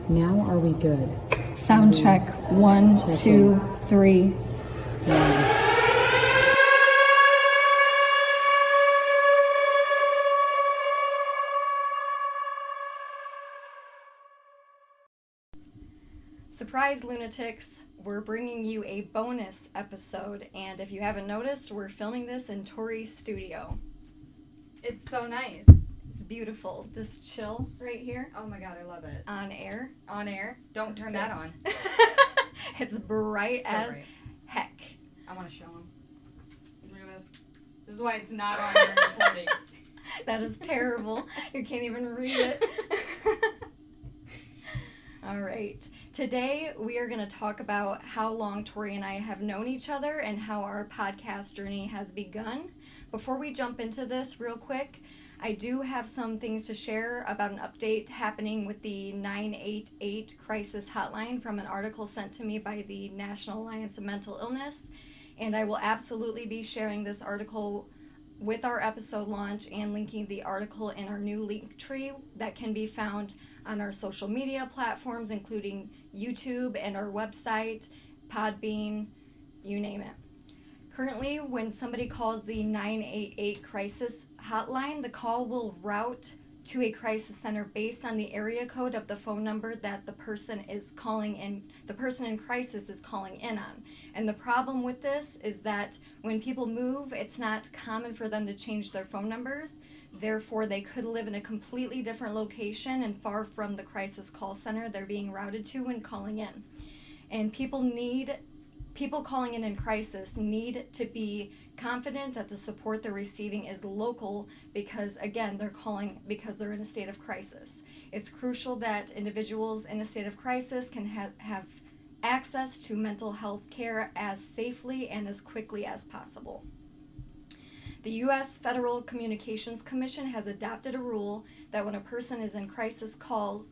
Now are we good? Sound check. 1, 2, 3. Surprise lunatics, we're bringing you a bonus episode, and if you haven't noticed, we're filming this in Tori's studio. It's so nice. It's beautiful. This chill right here. Oh my god, I love it. On air. On air? Don't turn that on. It's bright So as bright. heck. I want to show them. Look at this. This is why it's not on during recordings. That is terrible. You can't even read it. All right. Today we are going to talk about how long Tori and I have known each other and how our podcast journey has begun. Before we jump into this real quick, I do have some things to share about an update happening with the 988 crisis hotline from an article sent to me by the National Alliance of Mental Illness. And I will absolutely be sharing this article with our episode launch and linking the article in our new link tree that can be found on our social media platforms, including YouTube and our website, Podbean, you name it. Currently, when somebody calls the 988 crisis hotline, the call will route to a crisis center based on the area code of the phone number that the person is calling in, the person in crisis is calling in on. And the problem with this is that when people move, it's not common for them to change their phone numbers. Therefore, they could live in a completely different location and far from the crisis call center they're being routed to when calling in. And people calling in crisis need to be confident that the support they're receiving is local because, again, they're calling because they're in a state of crisis. It's crucial that individuals in a state of crisis can have access to mental health care as safely and as quickly as possible. The U.S. Federal Communications Commission has adopted a rule that when a person in crisis calls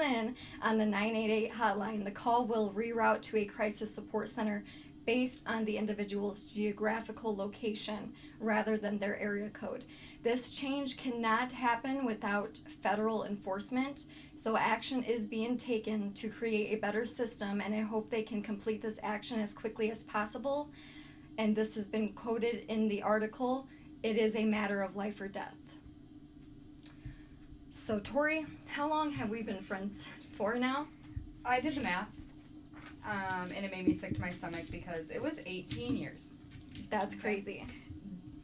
in on the 988 hotline, the call will reroute to a crisis support center based on the individual's geographical location rather than their area code. This change cannot happen without federal enforcement, so action is being taken to create a better system, and I hope they can complete this action as quickly as possible. And this has been quoted in the article. It is a matter of life or death. So, Tori, how long have we been friends for now? I did the math, and it made me sick to my stomach because it was 18 years. That's crazy.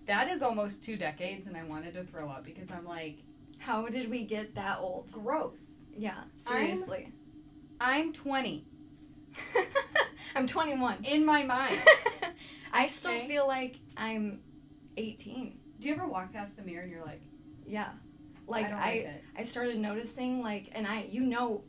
That is almost 2 decades, and I wanted to throw up because I'm like, how did we get that old? Gross. Yeah, seriously. I'm 20. I'm 21. In my mind. I still feel like I'm 18. Do you ever walk past the mirror and you're like, yeah. Like I started noticing, like, and you know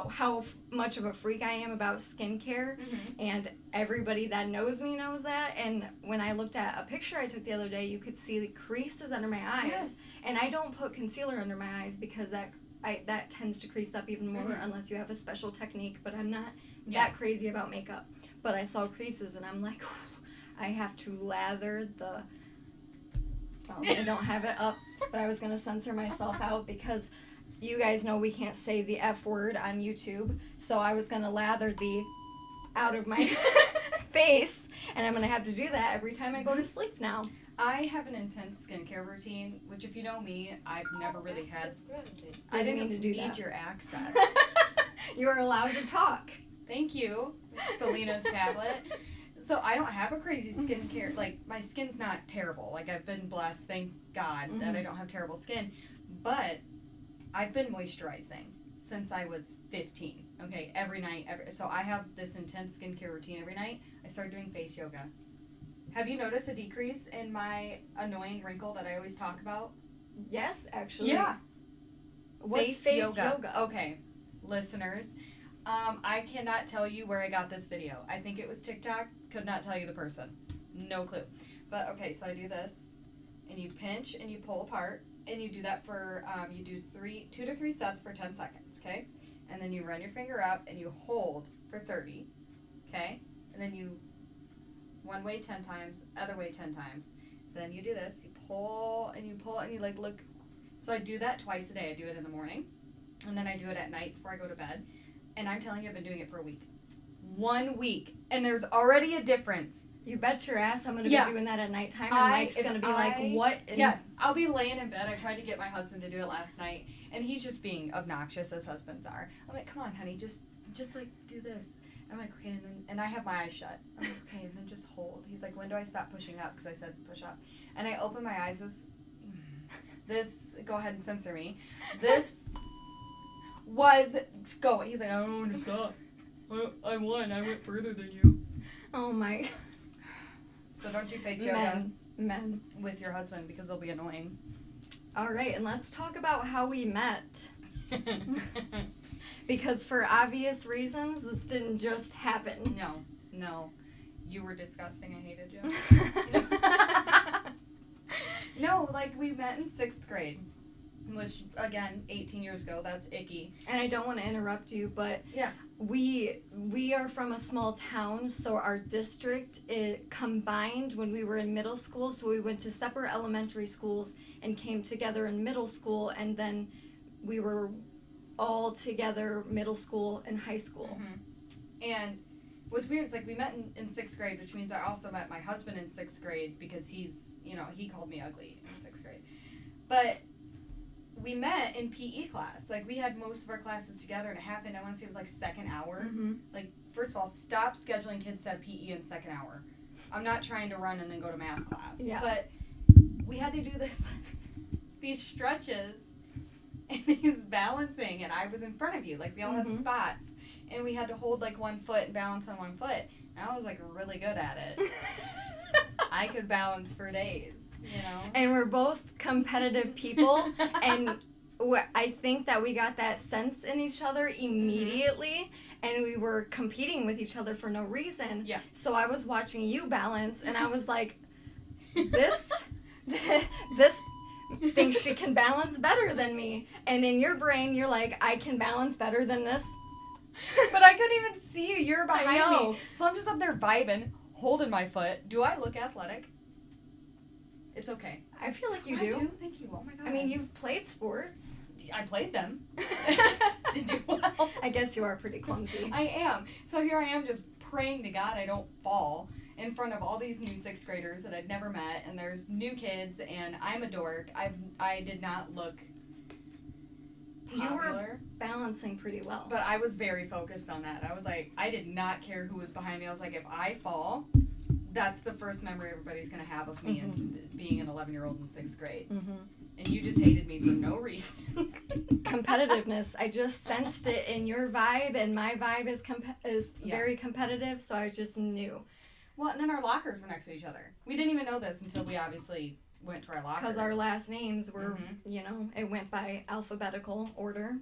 how much of a freak I am about skincare, and everybody that knows me knows that. And when I looked at a picture I took the other day, you could see the creases under my eyes. Yes. And I don't put concealer under my eyes because that tends to crease up even more unless you have a special technique. But I'm not that crazy about makeup. But I saw creases, and I'm like, I have to lather the. Oh, I don't have it up, but I was going to censor myself out because you guys know we can't say the F word on YouTube. So I was going to lather the out of my face, and I'm going to have to do that every time I go to sleep now. I have an intense skincare routine, which if you know me, I've never really had. I didn't mean to do need that. your access. You are allowed to talk. Thank you, Selena's tablet. So I don't have a crazy skincare, like my skin's not terrible. Like I've been blessed, thank God, that I don't have terrible skin. But I've been moisturizing since I was 15, okay, every night. So I have this intense skincare routine every night. I started doing face yoga. Have you noticed a decrease in my annoying wrinkle that I always talk about? Yes, actually. Yeah. What's face yoga? Okay, listeners. I cannot tell you where I got this video. I think it was TikTok. Could not tell you the person. No clue. But, okay, so I do this, and you pinch and you pull apart, and you do that for, you do 2 to 3 sets for 10 seconds, okay? And then you run your finger up, and you hold for 30, okay? And then you, one way 10 times, other way 10 times. Then you do this, you pull, and you like, look. So I do that twice a day. I do it in the morning, and then I do it at night before I go to bed. And I'm telling you, I've been doing it for a week. 1 week. And there's already a difference. You bet your ass I'm going to be doing that at nighttime, and Mike's going to be like, what? Yes, I'll be laying in bed. I tried to get my husband to do it last night, and he's just being obnoxious, as husbands are. I'm like, come on, honey, just like, do this. I'm like, okay, and I have my eyes shut. I'm like, okay, and then just hold. He's like, when do I stop pushing up? Because I said push up. And I open my eyes, this, go ahead and censor me, this was, go, he's like, I don't want to stop. I won, I went further than you. Oh my. So don't do face yoga Men. with your husband because they'll be annoying. All right, and let's talk about how we met. Because for obvious reasons, this didn't just happen. No. You were disgusting. I hated you. No, like we met in 6th grade, which, again, 18 years ago, that's icky. And I don't want to interrupt you, but yeah, we are from a small town, so our district combined when we were in middle school, so we went to separate elementary schools and came together in middle school, and then we were all together middle school and high school. Mm-hmm. And what's weird is, like, we met in 6th grade, which means I also met my husband in 6th grade because he's, he called me ugly in 6th grade. But we met in PE class. Like, we had most of our classes together, and it happened, I want to say it was, like, 2nd hour. Mm-hmm. Like, first of all, stop scheduling kids to have PE in 2nd hour. I'm not trying to run and then go to math class. Yeah. But we had to do these stretches and these balancing, and I was in front of you. Like, we all had spots, and we had to hold, like, one foot and balance on one foot. And I was, like, really good at it. I could balance for days. And we're both competitive people, and I think that we got that sense in each other immediately, and we were competing with each other for no reason. Yeah. So I was watching you balance, and I was like, this thinks she can balance better than me. And in your brain, you're like, I can balance better than this. But I couldn't even see you. You're behind I know. me. So I'm just up there vibing, holding my foot. Do I look athletic? It's okay. I feel like you I do. Thank you. Oh my god. I mean, you've played sports. I played them. Did do well. I guess you are pretty clumsy. I am. So here I am just praying to God I don't fall in front of all these new 6th graders that I'd never met, and there's new kids, and I'm a dork. I did not look popular. You were balancing pretty well. But I was very focused on that. I was like, I did not care who was behind me. I was like, if I fall, that's the first memory everybody's going to have of me and being an 11-year-old in 6th grade. Mm-hmm. And you just hated me for no reason. Competitiveness. I just sensed it in your vibe, and my vibe is very competitive, so I just knew. Well, and then our lockers were next to each other. We didn't even know this until we obviously went to our lockers. Because our last names were, it went by alphabetical order.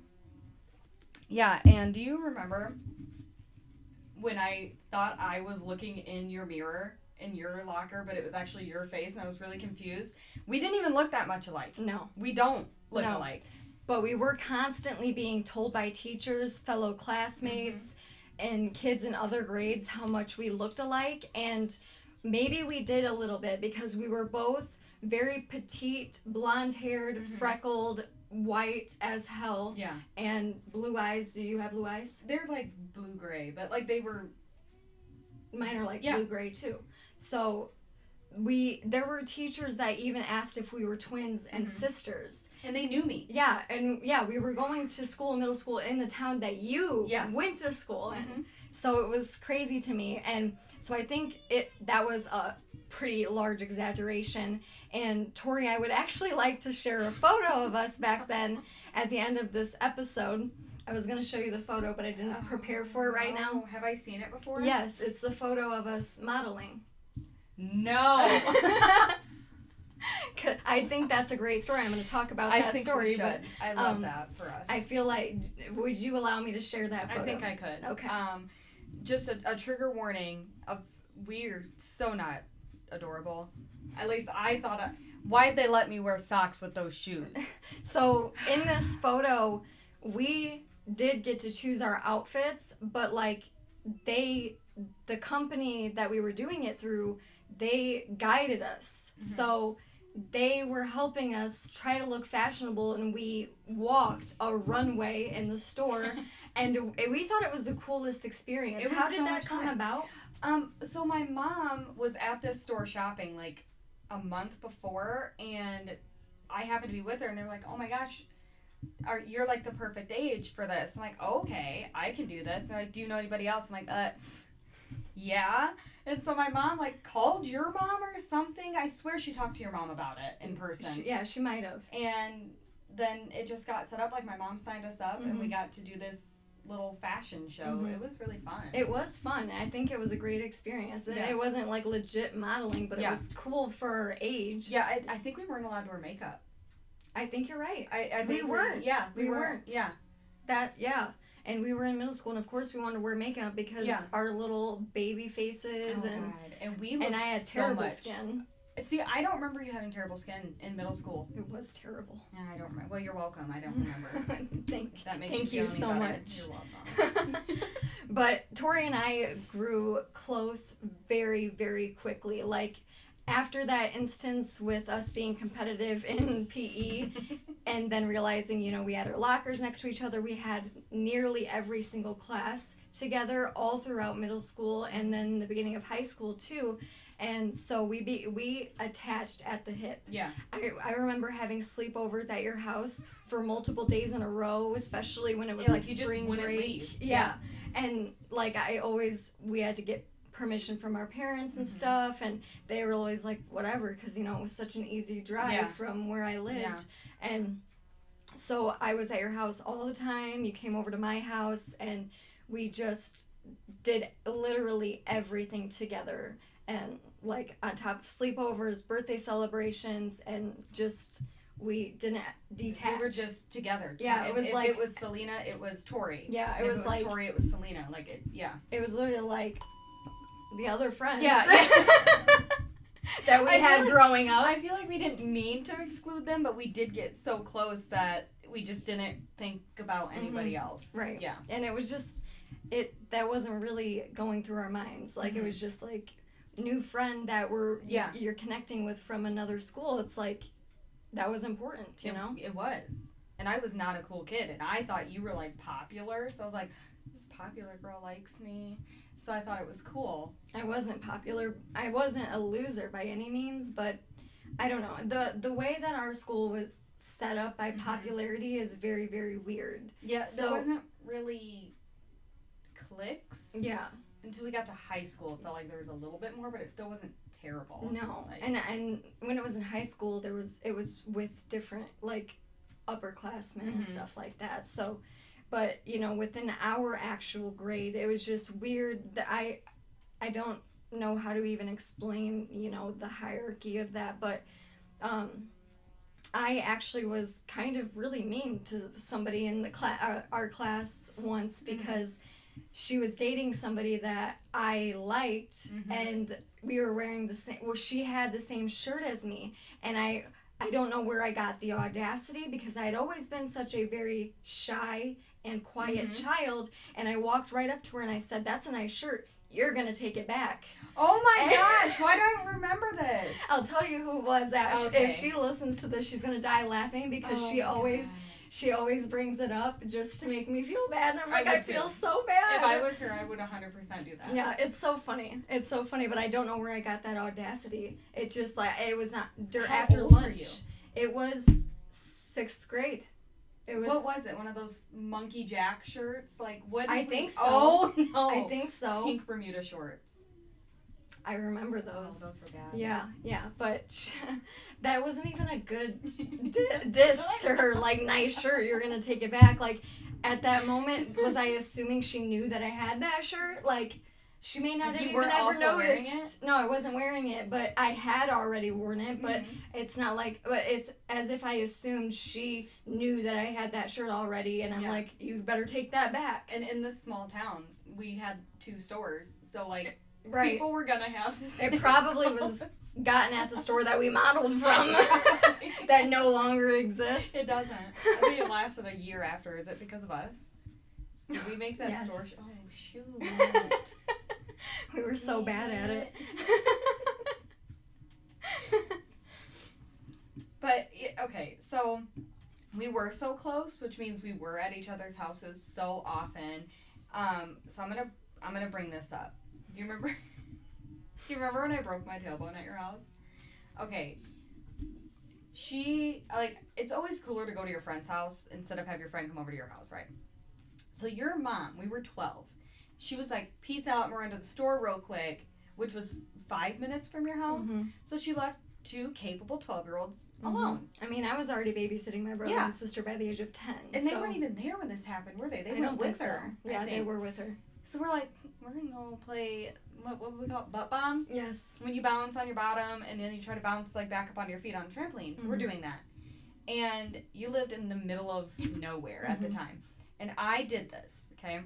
Yeah, and do you remember when I thought I was looking in your mirror in your locker, but it was actually your face, and I was really confused? We didn't even look that much alike. No. We don't look alike. But we were constantly being told by teachers, fellow classmates, and kids in other grades how much we looked alike, and maybe we did a little bit because we were both very petite, blonde-haired, freckled, white as hell. Yeah. And blue eyes. Do you have blue eyes? They're like blue-gray, but like they were... Mine are like blue-gray too. So there were teachers that even asked if we were twins and sisters. And they knew me. Yeah, and we were going to school, middle school, in the town that you went to school in. So it was crazy to me. And so I think that was a pretty large exaggeration. And Tori, I would actually like to share a photo of us back then at the end of this episode. I was going to show you the photo, but I didn't prepare for it right now. Have I seen it before? Yes, it's the photo of us modeling. No. I think that's a great story. I'm going to talk about that story. But I love that for us. I feel like, would you allow me to share that photo? I think I could. Okay. Just a trigger warning of we're so not adorable. At least I thought, why'd they let me wear socks with those shoes? So in this photo, we did get to choose our outfits, but like the company that we were doing it through, they guided us. So they were helping us try to look fashionable, and we walked a runway in the store, and we thought it was the coolest experience. How did that come about? So my mom was at this store shopping like a month before, and I happened to be with her, and they were like, oh my gosh, you're like the perfect age for this. I'm like, okay, I can do this. And they're like, do you know anybody else? I'm like, yeah. And so my mom like called your mom or something. I swear she talked to your mom about it in person. She might have. And then it just got set up. Like my mom signed us up, and we got to do this little fashion show. It was really fun. It was fun. I think it was a great experience. And it wasn't like legit modeling, but it was cool for our age. Yeah, I think we weren't allowed to wear makeup. I think you're right. I we weren't. Yeah, we weren't. Yeah. And we were in middle school, and of course we wanted to wear makeup because our little baby faces and we looked and I had terrible skin. See, I don't remember you having terrible skin in middle school. It was terrible. Yeah, I don't remember. Well, you're welcome. I don't remember. Thank you so much. You're welcome. But Tori and I grew close very, very quickly. Like, after that instance with us being competitive in PE and then realizing, we had our lockers next to each other, we had nearly every single class together all throughout middle school and then the beginning of high school too. And so we attached at the hip. Yeah. I remember having sleepovers at your house for multiple days in a row, especially when it was like you spring just wouldn't break. Leave. Yeah. And like we had to get permission from our parents and stuff, and they were always like whatever, because it was such an easy drive from where I lived. And so I was at your house all the time. You came over to my house, and we just did literally everything together, and like on top of sleepovers, birthday celebrations, and just we didn't detach. We were just together. Yeah, if it was Selena, it was Tori. Yeah, it was like Tori, it was Selena. Like it. Yeah. It was literally like the other friends. Yeah. That we had growing up. I feel like we didn't mean to exclude them, but we did get so close that we just didn't think about anybody else. Right. Yeah. And it was just that wasn't really going through our minds. Like it was just like new friend that you're connecting with from another school. It's like that was important, you know? It was. And I was not a cool kid, and I thought you were like popular, so I was like, this popular girl likes me. So I thought it was cool. I wasn't popular. I wasn't a loser by any means, but I don't know. The way that our school was set up by popularity is very, very weird. Yeah, so there wasn't really cliques. Yeah. Until we got to high school, it felt like there was a little bit more, but it still wasn't terrible. No. And when it was in high school, it was with different, like, upperclassmen and stuff like that. So, but, within our actual grade, it was just weird that I don't know how to even explain, the hierarchy of that, but I actually was kind of really mean to somebody in our class once because she was dating somebody that I liked, and we were wearing the same, she had the same shirt as me, and I don't know where I got the audacity, because I had always been such a very shy and quiet child, and I walked right up to her and I said, "That's a nice shirt. You're going to take it back." Oh my gosh, why don't I remember this? I'll tell you who it was. Okay. If she listens to this, she's going to die laughing, because she always brings it up just to make me feel bad. And I'm like, I feel so bad. If I was her, I would 100% do that. Yeah, it's so funny. It's so funny, but I don't know where I got that audacity. It just, like, it was not after old lunch. were you? It was 6th grade. What was it? One of those monkey jack shirts? Like, what? I think so. Oh, no. I think so. Pink Bermuda shorts. I remember those. Oh, those were bad. Yeah, but that wasn't even a good diss to her, like, nice shirt, you're gonna take it back. Like, at that moment, was I assuming she knew that I had that shirt? Like, she may not have even ever noticed. No, I wasn't wearing it, but I had already worn it, but it's not like, but it's as if I assumed she knew that I had that shirt already, and I'm like, you better take that back. And in this small town, we had 2 stores, so, like, right. People were gonna have this. It probably was gotten at the store that we modeled from that no longer exists. It doesn't. I think it lasted a year after. Is it because of us? Did we make that store? Oh, shoot. We were so bad at it. So we were so close, which means we were at each other's houses so often. So I'm gonna bring this up. Do you remember? Do you remember when I broke my tailbone at your house? Okay. It's always cooler to go to your friend's house instead of have your friend come over to your house, right? So your mom, we were 12. She was like, peace out, we're going to the store real quick, which was 5 minutes from your house. Mm-hmm. So she left 2 capable 12-year-olds alone. I mean, I was already babysitting my brother and sister by the age of 10. And they weren't even there when this happened, were they? They went with her. Yeah, they were with her. So we're like, we're going to go play, what would we call it, butt bombs? Yes. When you bounce on your bottom and then you try to bounce like back up onto your feet on a trampoline. So we're doing that. And you lived in the middle of nowhere at the time. And I did this, okay?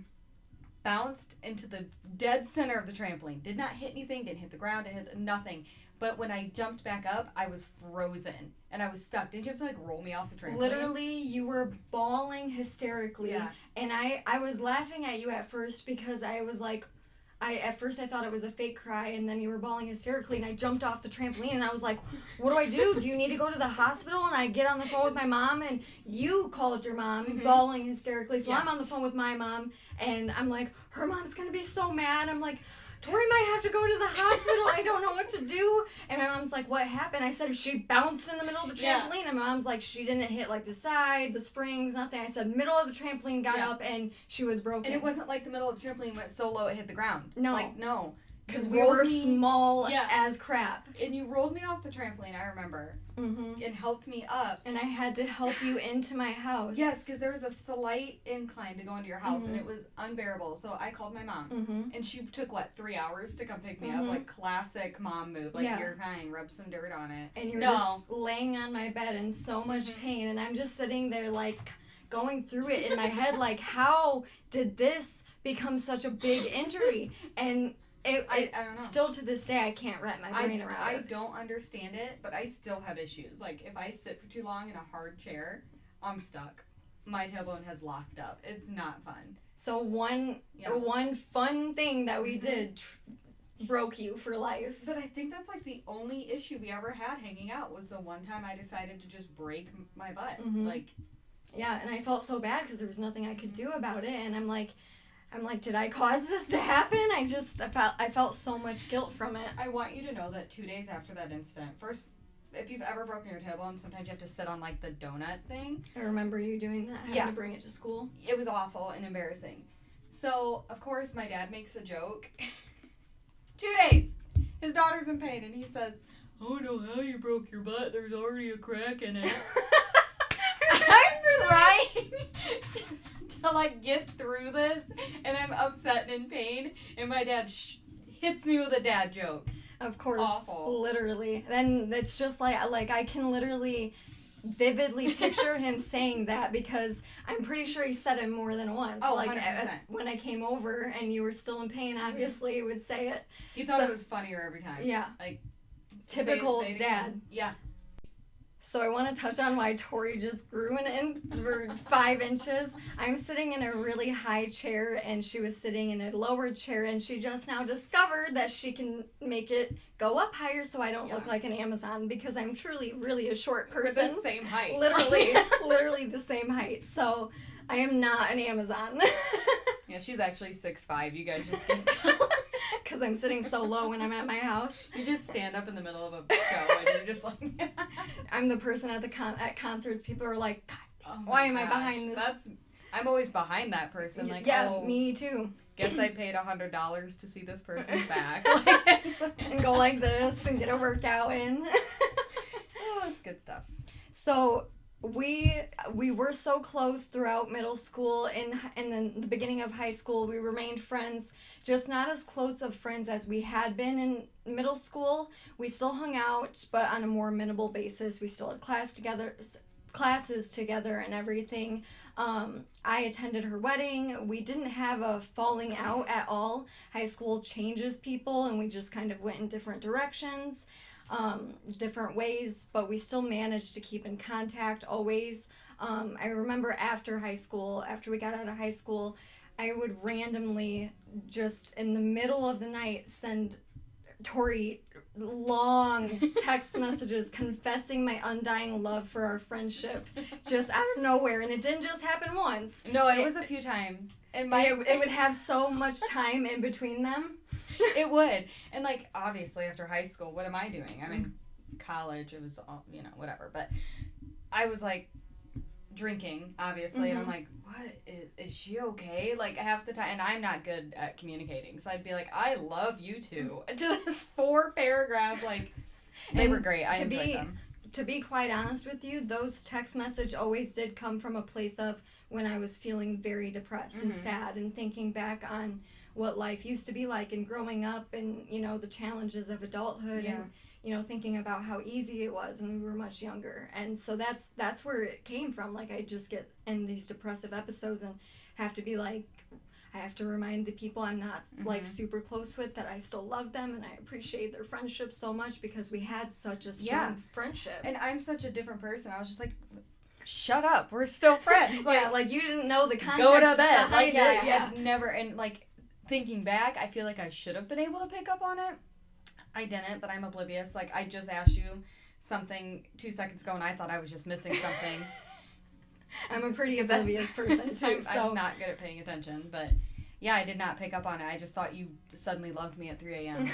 Bounced into the dead center of the trampoline. Did not hit anything, didn't hit the ground, didn't hit nothing. But when I jumped back up, I was frozen. And I was stuck. Didn't you have to, like, roll me off the trampoline? Literally, you were bawling hysterically. Yeah. And I was laughing at you at first because I was like, at first I thought it was a fake cry, and then you were bawling hysterically, and I jumped off the trampoline, and I was like, what do I do? Do you need to go to the hospital? And I get on the phone with my mom, and you called your mom, bawling hysterically, so I'm on the phone with my mom, and I'm like, her mom's gonna be so mad. I'm like, Tori might have to go to the hospital. I don't know what to do. And my mom's like, what happened? I said, she bounced in the middle of the trampoline. And my mom's like, she didn't hit, like, the side, the springs, nothing. I said, middle of the trampoline, got up, and she was broken. And it wasn't like the middle of the trampoline went so low it hit the ground. No. Like, no. Because we were small as crap. And you rolled me off the trampoline, I remember. And helped me up. And I had to help you into my house. Yes, because there was a slight incline to go into your house, and it was unbearable. So I called my mom. And she took, 3 hours to come pick me up? Like, classic mom move. Like, you're fine, rub some dirt on it. And you're just laying on my bed in so much pain. And I'm just sitting there, like, going through it in my head, like, how did this become such a big injury? And I don't know. Still to this day, I can't wrap my brain around it. I don't understand it, but I still have issues. Like, if I sit for too long in a hard chair, I'm stuck. My tailbone has locked up. It's not fun. So one fun thing that we did broke you for life. But I think that's, like, the only issue we ever had hanging out was the one time I decided to just break my butt. Yeah, and I felt so bad because there was nothing I could do about it, and I'm like, did I cause this to happen? I felt so much guilt from it. I want you to know that 2 days after that incident, first, if you've ever broken your tailbone, sometimes you have to sit on, like, the donut thing. I remember you doing that, having to bring it to school. It was awful and embarrassing. So, of course, my dad makes a joke. 2 days. His daughter's in pain, and he says, I don't know how you broke your butt. There's already a crack in it. I'm trying to, like, get through this, and I'm upset and in pain, and my dad hits me with a dad joke. Of course. Awful. Literally. Then it's just like I can literally vividly picture him saying that because I'm pretty sure he said it more than once. Oh, like 100%. When I came over and you were still in pain, obviously he would say it. He thought it was funnier every time. Yeah. Like, typical say it dad. Again. Yeah. So I want to touch on why Tori just grew for 5 inches. I'm sitting in a really high chair, and she was sitting in a lower chair, and she just now discovered that she can make it go up higher so I don't look like an Amazon, because I'm truly really a short person. We're the same height. Literally the same height. So I am not an Amazon. Yeah, she's actually 6'5". You guys just can't tell. Because I'm sitting so low when I'm at my house. You just stand up in the middle of a show and you're just like... I'm the person at at concerts. People are like, God, oh why am I behind this? I'm always behind that person. Like, yeah, me too. Guess I paid $100 to see this person's back. And go like this and get a workout in. Oh, it's good stuff. So... We were so close throughout middle school, and then the beginning of high school. We remained friends, just not as close of friends as we had been in middle school. We still hung out, but on a more minimal basis. We still had classes together and everything. I attended her wedding. We didn't have a falling out at all. High school changes people, and we just kind of went in different directions. Different ways, but we still managed to keep in contact always. I remember after we got out of high school, I would randomly just in the middle of the night send Tori long text messages confessing my undying love for our friendship just out of nowhere, and it didn't just happen once. No, it was a few times. And it would have so much time in between them. It would. And, like, obviously after high school, what am I doing? I mean, college, it was all, you know, whatever. But I was, like, drinking, obviously, and I'm like, what? Is she okay? Like, half the time, and I'm not good at communicating, so I'd be like, I love you two. To this 4-paragraph, like, they were great. I enjoyed them. To be quite honest with you, those text messages always did come from a place of when I was feeling very depressed and sad and thinking back on what life used to be like and growing up and, you know, the challenges of adulthood and, you know, thinking about how easy it was when we were much younger. And so that's where it came from. Like, I just get in these depressive episodes and have to be like, I have to remind the people I'm not, like, super close with that I still love them and I appreciate their friendship so much because we had such a strong friendship. And I'm such a different person. I was just like, shut up. We're still friends. Like, like, you didn't know the context go to bed. behind Like, it. I'd never, and, like, thinking back, I feel like I should have been able to pick up on it. I didn't, but I'm oblivious. Like, I just asked you something 2 seconds ago, and I thought I was just missing something. I'm a pretty oblivious person, too. I'm not good at paying attention, but yeah, I did not pick up on it. I just thought you suddenly loved me at 3 a.m.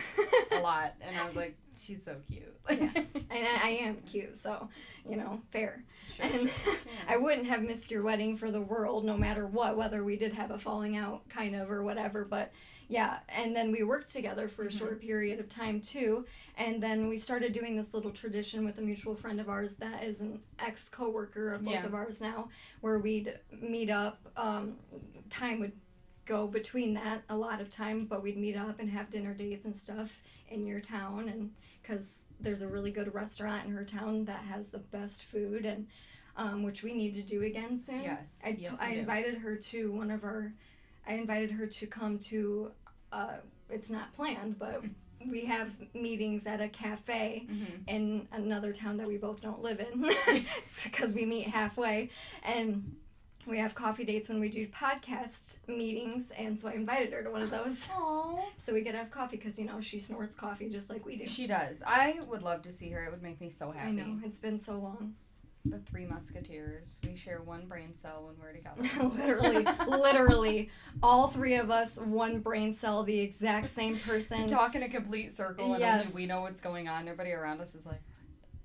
a lot, and I was like, she's so cute. Yeah. And I am cute, so, you know, fair. Sure, and sure. Yeah. I wouldn't have missed your wedding for the world, no matter what, whether we did have a falling out, kind of, or whatever, but yeah, and then we worked together for a short period of time, too, and then we started doing this little tradition with a mutual friend of ours that is an ex-coworker of both of ours now, where we'd meet up. Time would go between that a lot of time, but we'd meet up and have dinner dates and stuff in your town, and because there's a really good restaurant in her town that has the best food, and which we need to do again soon. Yes, I invited her to I invited her to come to, it's not planned, but we have meetings at a cafe in another town that we both don't live in because we meet halfway, and we have coffee dates when we do podcast meetings, and so I invited her to one of those. Aww. So we get to have coffee because, you know, she snorts coffee just like we do. She does. I would love to see her. It would make me so happy. I know. It's been so long. The Three Musketeers. We share one brain cell when we're together. literally. All three of us, one brain cell, the exact same person. Talk in a complete circle, and only we know what's going on. Everybody around us is like...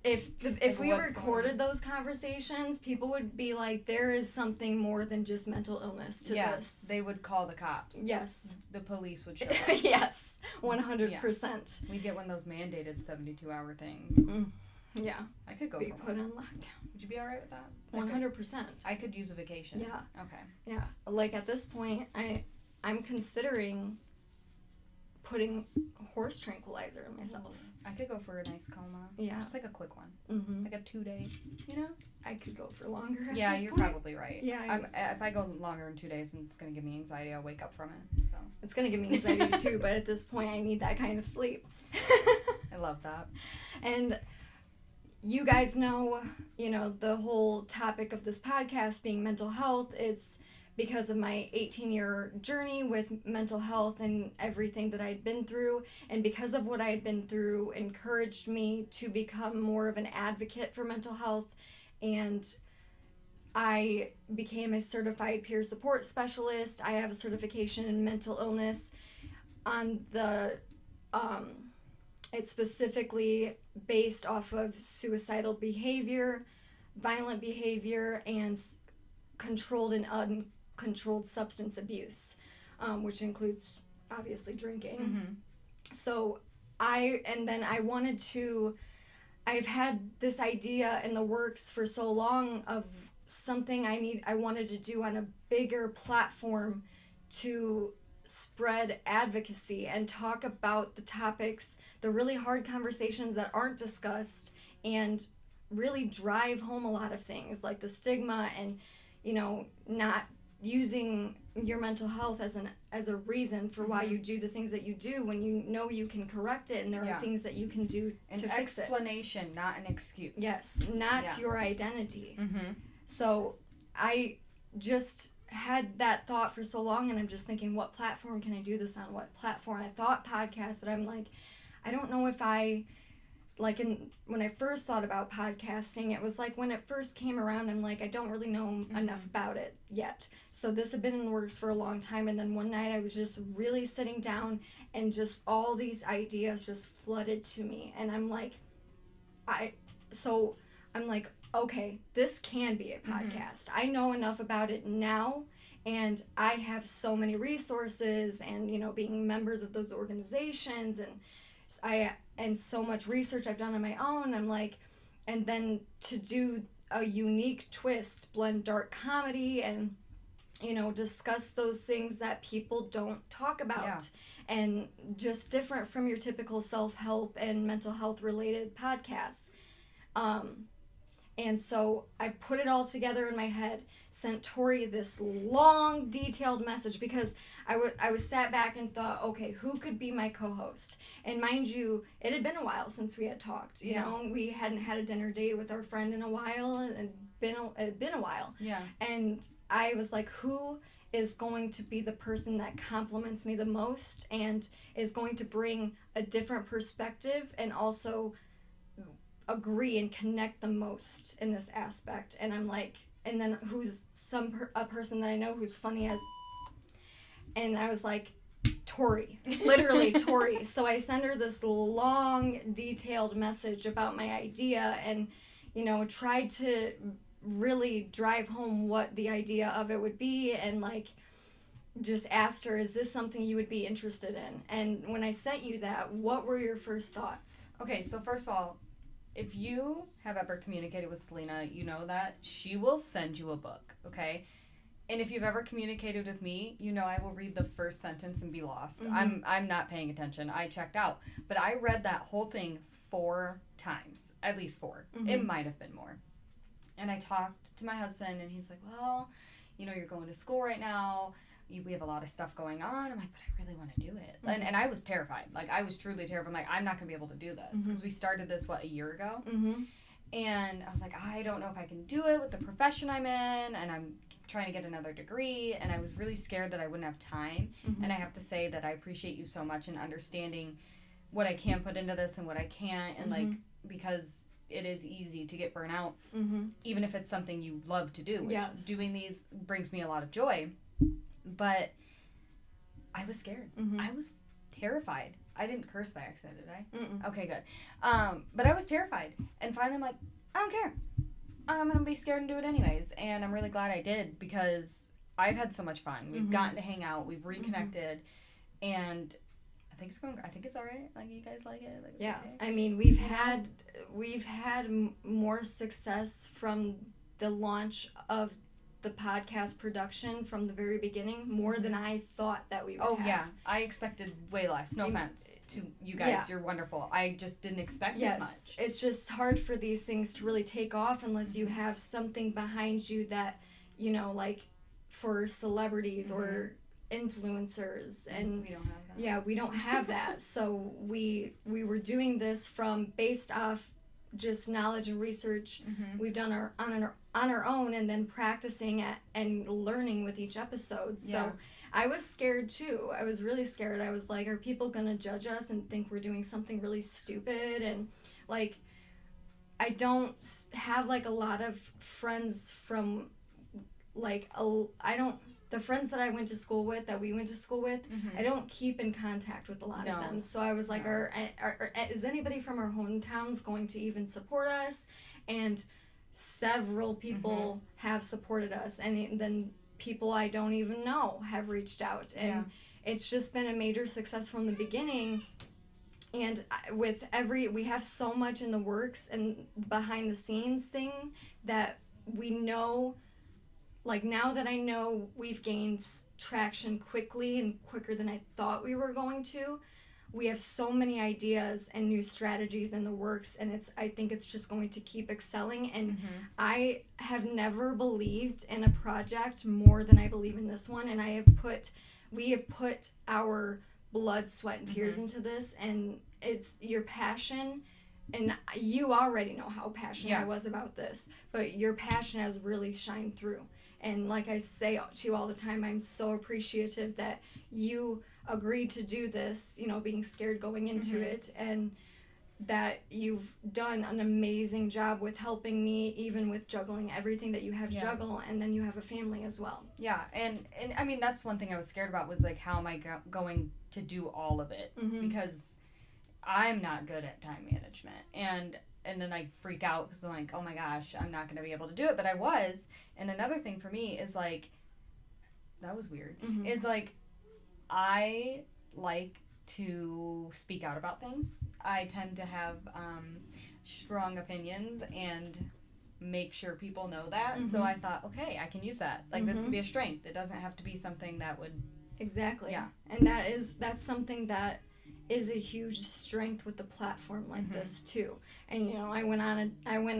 If we recorded those conversations, people would be like, there is something more than just mental illness to this. They would call the cops. Yes. The police would show up. Yes, 100%. We'd get one of those mandated 72-hour things. Yeah. I could go be for put one. on lockdown. Would you be alright with that? 100%. I could use a vacation. Yeah. Okay. Yeah. Like, at this point, I'm considering putting horse tranquilizer in myself. I could go for a nice coma. Yeah. Just like a quick one. Mm-hmm. Like a 2-day, you know? I could go for longer at Yeah, this you're point. probably right. Yeah. If I go longer than 2 days, it's going to give me anxiety. I'll wake up from it. So It's going to give me anxiety too, but at this point, I need that kind of sleep. I love that. And you guys know, you know, the whole topic of this podcast being mental health. It's because of my 18-year journey with mental health and everything that I'd been through, and because of what I had been through encouraged me to become more of an advocate for mental health, and I became a certified peer support specialist. I have a certification in mental illness. On the it's specifically based off of suicidal behavior, violent behavior, and controlled and uncontrolled substance abuse, which includes obviously drinking. So I've had this idea in the works for so long of something I wanted to do on a bigger platform to spread advocacy and talk about the topics, the really hard conversations that aren't discussed, and really drive home a lot of things like the stigma and, you know, not using your mental health as a reason for why you do the things that you do when you know you can correct it and there are things that you can do to fix it. An explanation, not an excuse. Yes, not your identity. So I just had that thought for so long, and I'm just thinking, what platform can I do this on? What platform? I thought podcast, but I'm like, I don't know if I, like, when I first thought about podcasting, it was like when it first came around, I'm like, I don't really know enough about it yet. So this had been in the works for a long time, and then one night I was just really sitting down, and just all these ideas just flooded to me, and I'm like, okay, this can be a podcast. I know enough about it now, and I have so many resources, and, you know, being members of those organizations, and so much research I've done on my own. I'm like, and then to do a unique twist, blend dark comedy, and, you know, discuss those things that people don't talk about, and just different from your typical self-help and mental health related podcasts. And so I put it all together in my head, sent Tori this long, detailed message, because I was sat back and thought, okay, who could be my co-host? And mind you, it had been a while since we had talked. You know, we hadn't had a dinner date with our friend in a while, and it had been a while. Yeah. And I was like, who is going to be the person that compliments me the most and is going to bring a different perspective and also agree and connect the most in this aspect? And I'm like, and then who's a person that I know who's funny as, and I was like, Tori, literally Tori. So I send her this long, detailed message about my idea, and, you know, tried to really drive home what the idea of it would be, and, like, just asked her, is this something you would be interested in? And when I sent you that, what were your first thoughts? Okay, so first of all, if you have ever communicated with Selena, you know that she will send you a book, okay? And if you've ever communicated with me, you know I will read the first sentence and be lost. I'm not paying attention. I checked out. But I read that whole thing 4 times, at least 4. It might have been more. And I talked to my husband, and he's like, well, you know, you're going to school right now. We have a lot of stuff going on. I'm like, but I really want to do it. And I was terrified. Like, I was truly terrified. I'm like, I'm not going to be able to do this. Because we started this, a year ago? And I was like, I don't know if I can do it with the profession I'm in. And I'm trying to get another degree. And I was really scared that I wouldn't have time. And I have to say that I appreciate you so much in understanding what I can put into this and what I can't. And, like, because it is easy to get burnt out. Even if it's something you love to do. Yes. Doing these brings me a lot of joy. But I was scared. I was terrified. I didn't curse by accident, did I? Okay, good. But I was terrified. And finally I'm like, I don't care. I'm going to be scared and do it anyways. And I'm really glad I did, because I've had so much fun. We've gotten to hang out. We've reconnected. And I think it's all right. Like, you guys like it? Like, yeah. Okay? I mean, we've had more success from the launch of the podcast production from the very beginning, more than I thought that we would have. Oh, yeah. I expected way less. No offense to you guys. Yeah. You're wonderful. I just didn't expect as much. It's just hard for these things to really take off unless you have something behind you that, you know, like for celebrities or influencers. And we don't have that. Yeah, we don't have that. So we were doing this based off just knowledge and research we've done on our own, and then practicing and learning with each episode. So I was scared too. I was really scared. I was like, are people gonna judge us and think we're doing something really stupid? And, like, I don't have, like, a lot of friends from, like, the friends that I went to school with, I don't keep in contact with a lot of them. So I was like, is anybody from our hometowns going to even support us? And several people have supported us. And then people I don't even know have reached out. And it's just been a major success from the beginning. And we have so much in the works and behind the scenes thing that we know. Like, now that I know we've gained traction quickly and quicker than I thought we were going to, we have so many ideas and new strategies in the works, and I think it's just going to keep excelling. And I have never believed in a project more than I believe in this one, and we have put our blood, sweat, and tears into this, and it's your passion. And you already know how passionate I was about this, but your passion has really shined through. And like I say to you all the time, I'm so appreciative that you agreed to do this, you know, being scared going into it, and that you've done an amazing job with helping me, even with juggling everything that you have to juggle, and then you have a family as well. Yeah, and I mean, that's one thing I was scared about was, like, how am I going to do all of it? Because I'm not good at time management, and then I freak out because I'm like, oh my gosh, I'm not going to be able to do it, but I was. And another thing for me is, like, that was weird, is, like, I like to speak out about things. I tend to have strong opinions and make sure people know that. So I thought, okay, I can use that. Like, this can be a strength. It doesn't have to be something that would... Exactly. Yeah. And that's something that is a huge strength with the platform like this too. And, you know, I went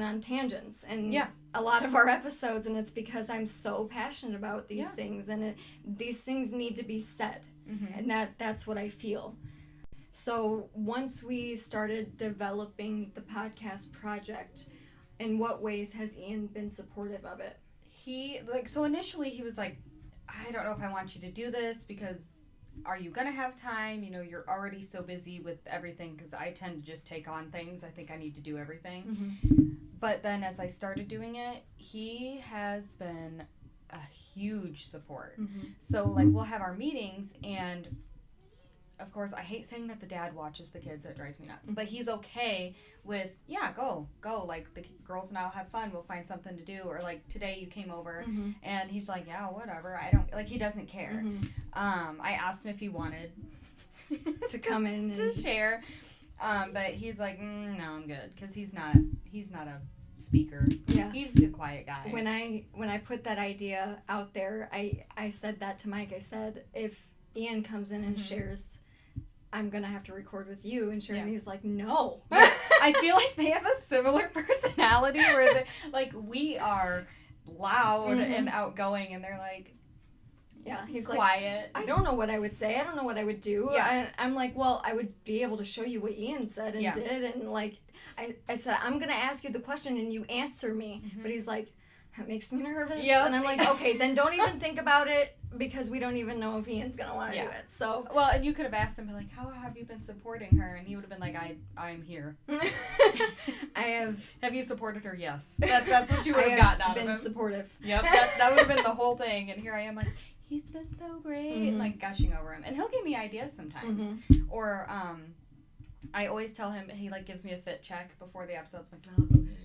on tangents and a lot of our episodes, and it's because I'm so passionate about these things, and these things need to be said. And that's what I feel. So once we started developing the podcast project, in what ways has Ian been supportive of it? So initially he was like, I don't know if I want you to do this because are you going to have time? You know, you're already so busy with everything, because I tend to just take on things. I think I need to do everything. But then as I started doing it, he has been a huge support. So, like, we'll have our meetings, and of course, I hate saying that the dad watches the kids. That drives me nuts. But he's okay with, go. Like, the girls and I'll have fun. We'll find something to do. Or, like, today you came over, and he's like, yeah, whatever. I don't, like, he doesn't care. I asked him if he wanted to come in to share. But he's like, no, I'm good. Because he's not a speaker. Yeah. He's a quiet guy. When I put that idea out there, I said that to Mike. I said, if Ian comes in and shares, I'm going to have to record with you and share. And he's like, no. I feel like they have a similar personality where like, we are loud and outgoing, and they're like, he's quiet. Like, I don't know what I would say. I don't know what I would do. I'm like, well, I would be able to show you what Ian said and did. And, like, I said, I'm going to ask you the question and you answer me. But he's like, that makes me nervous. And I'm like, okay, then don't even think about it, because we don't even know if Ian's going to want to do it. So, well, and you could have asked him, like, how have you been supporting her? And he would have been like, I'm here. Have you supported her? Yes. That's what you would have gotten out of him. Been supportive. Yep, that would have been the whole thing. And here I am, like, he's been so great, and, like, gushing over him. And he'll give me ideas sometimes. Or, I always tell him, he, like, gives me a fit check before the episodes. I'm like, okay.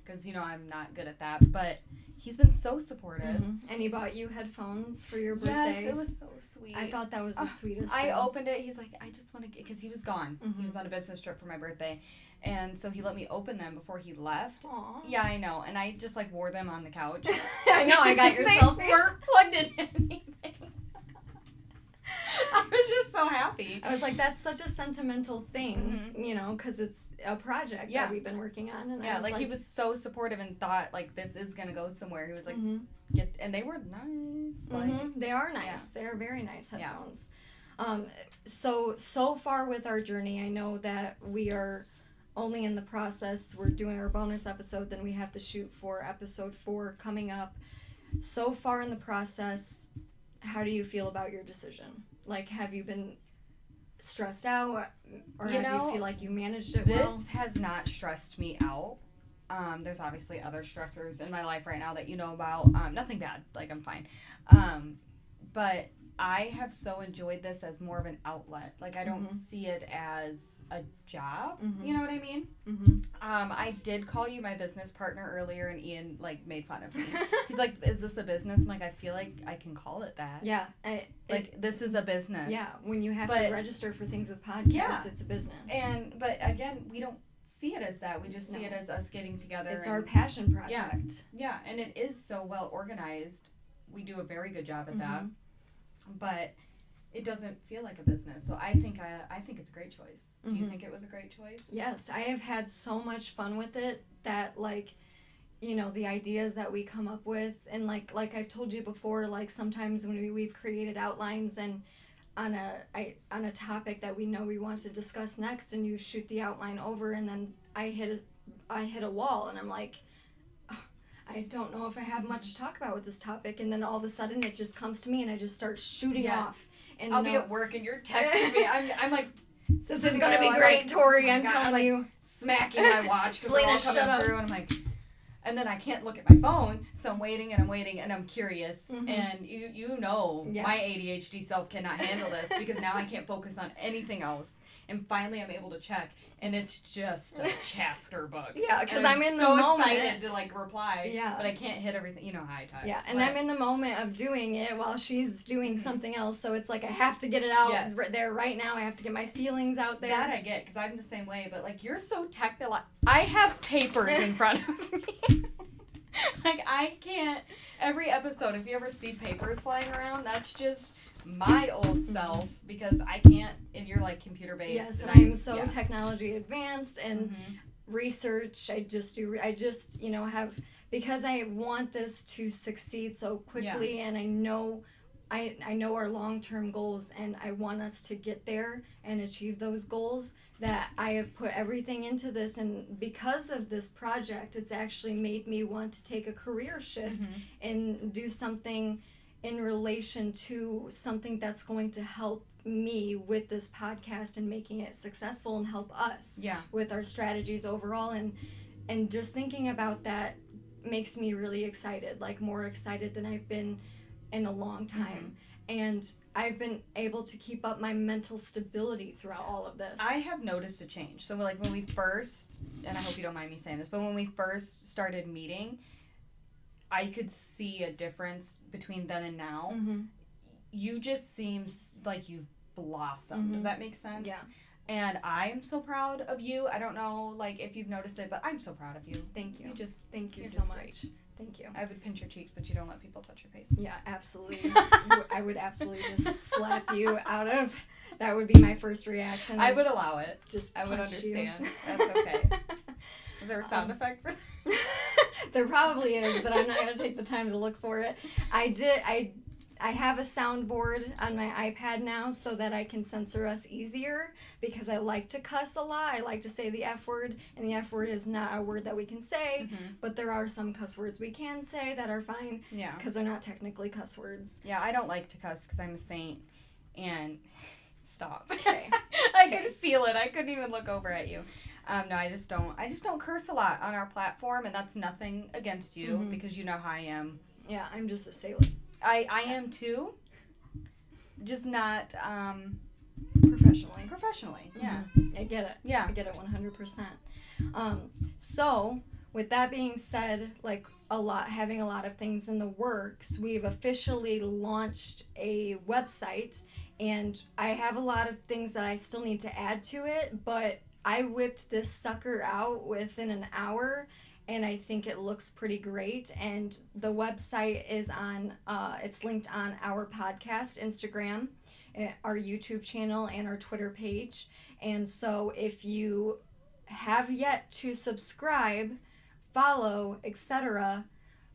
Because, you know, I'm not good at that. But he's been so supportive. And he bought you headphones for your birthday. Yes, it was so sweet. I thought that was the sweetest thing. I opened it. He's like, I just want to get... Because he was gone. He was on a business trip for my birthday. And so he let me open them before he left. Aww. Yeah, I know. And I just, like, wore them on the couch. I know. I got your selfie. They weren't plugged in anything. I was just so happy. I was like, that's such a sentimental thing, you know, because it's a project that we've been working on. And I was like, he was so supportive and thought, like, this is going to go somewhere. He was like, and they were nice. Like, they are nice. They are very nice headphones. So far with our journey, I know that we are only in the process. We're doing our bonus episode, then we have to shoot for episode 4 coming up. So far in the process, how do you feel about your decision? Like, have you been stressed out, or you feel like you managed it well? This has not stressed me out. There's obviously other stressors in my life right now that you know about. Nothing bad. Like, I'm fine. But I have so enjoyed this as more of an outlet. Like, I don't see it as a job. You know what I mean? I did call you my business partner earlier, and Ian, like, made fun of me. He's like, is this a business? I'm like, I feel like I can call it that. Yeah. This is a business. Yeah, when you have to register for things with podcasts, it's a business. But again, we don't see it as that. We just see it as us getting together. It's our passion project. Yeah, and it is so well organized. We do a very good job at that. But it doesn't feel like a business. So I think it's a great choice. Do you think it was a great choice? Yes, I have had so much fun with it that, like, you know, the ideas that we come up with, and like I've told you before, like, sometimes when we've created outlines and on a topic that we know we want to discuss next, and you shoot the outline over, and then I hit a wall, and I'm like, I don't know if I have much to talk about with this topic, and then all of a sudden it just comes to me and I just start shooting off. in I'll the be at notes. work and you're texting me. I'm like, This is going to be great, Tori, I'm telling you. Smacking my watch because they're all Selena, coming shut up. through, and I'm like, and then I can't look at my phone, so I'm waiting and I'm curious, and you know my ADHD self cannot handle this because now I can't focus on anything else, and finally I'm able to check, and it's just a chapter book. Yeah, because I'm in so the moment. excited to like reply, Yeah. but I can't hit everything. You know how I type. Yeah, and I'm in the moment of doing it while she's doing something else, so it's like I have to get it out there right now. I have to get my feelings out there. That I get, because I'm the same way, but like you're so technical. I have papers in front of me. Like I can't. Every episode, if you ever see papers flying around, that's just my old self because I can't. And you're like computer based. Yes, and I'm so technology advanced and research. I just have, because I want this to succeed so quickly, and I know our long-term goals, and I want us to get there and achieve those goals, that I have put everything into this, and because of this project, it's actually made me want to take a career shift and do something in relation to something that's going to help me with this podcast and making it successful and help us with our strategies overall, and just thinking about that makes me really excited, like more excited than I've been in a long time. And I've been able to keep up my mental stability throughout all of this. I have noticed a change. So like when we first, and I hope you don't mind me saying this, but when we first started meeting, I could see a difference between then and now. You just seem like you've blossomed. Does that make sense? Yeah. And I am so proud of you. I don't know like if you've noticed it, but I'm so proud of you. Thank you. Thank you you're so just much. Great. Thank you. I would pinch your cheeks, but you don't let people touch your face. Yeah, absolutely. I would absolutely just slap you out of. That would be my first reaction. I would allow it. I would understand. You. That's okay. Is there a sound effect for that? There probably is, but I'm not going to take the time to look for it. I have a soundboard on my iPad now so that I can censor us easier, because I like to cuss a lot. I like to say the F word, and the F word is not a word that we can say, but there are some cuss words we can say that are fine, because they're not technically cuss words. Yeah, I don't like to cuss because I'm a saint, and stop. Okay. I could feel it. I couldn't even look over at you. No, I just don't curse a lot on our platform, and that's nothing against you, because you know how I am. Yeah, I'm just a sailor. I am too, just not professionally. Yeah, I get it. Yeah, I get it 100%. So with that being said, like having a lot of things in the works, we've officially launched a website, and I have a lot of things that I still need to add to it, but I whipped this sucker out within an hour, and I think it looks pretty great. And the website is on, it's linked on our podcast Instagram, our YouTube channel, and our Twitter page. And so if you have yet to subscribe, follow, etc.,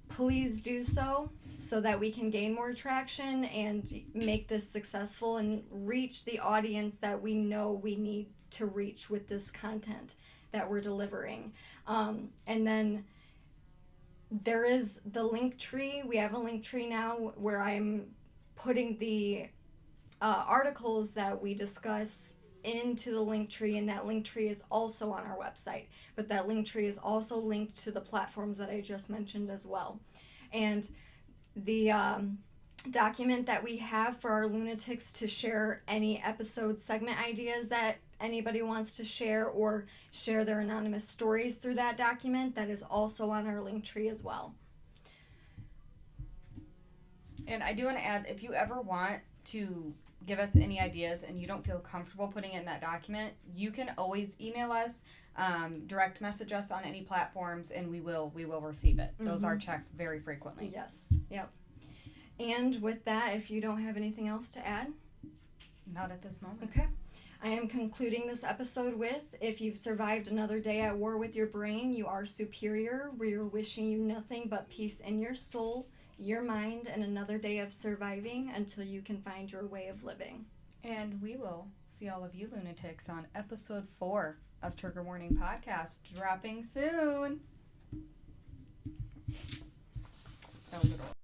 please do so that we can gain more traction and make this successful and reach the audience that we know we need to reach with this content that we're delivering. And then there is the link tree. We have a link tree now where I'm putting the articles that we discuss into the link tree, and that link tree is also on our website, but that link tree is also linked to the platforms that I just mentioned as well. And the document that we have for our lunatics to share any episode segment ideas that anybody wants to share, or share their anonymous stories through that document, that is also on our link tree as well. And I do want to add, if you ever want to give us any ideas and you don't feel comfortable putting it in that document, you can always email us, direct message us on any platforms, and we will receive it. Those are checked very frequently. Yes. Yep. And with that, if you don't have anything else to add? Not at this moment. Okay. I am concluding this episode with, if you've survived another day at war with your brain, you are superior. We are wishing you nothing but peace in your soul, your mind, and another day of surviving until you can find your way of living. And we will see all of you lunatics on episode 4 of Trigger Warning Podcast, dropping soon. That was adorable.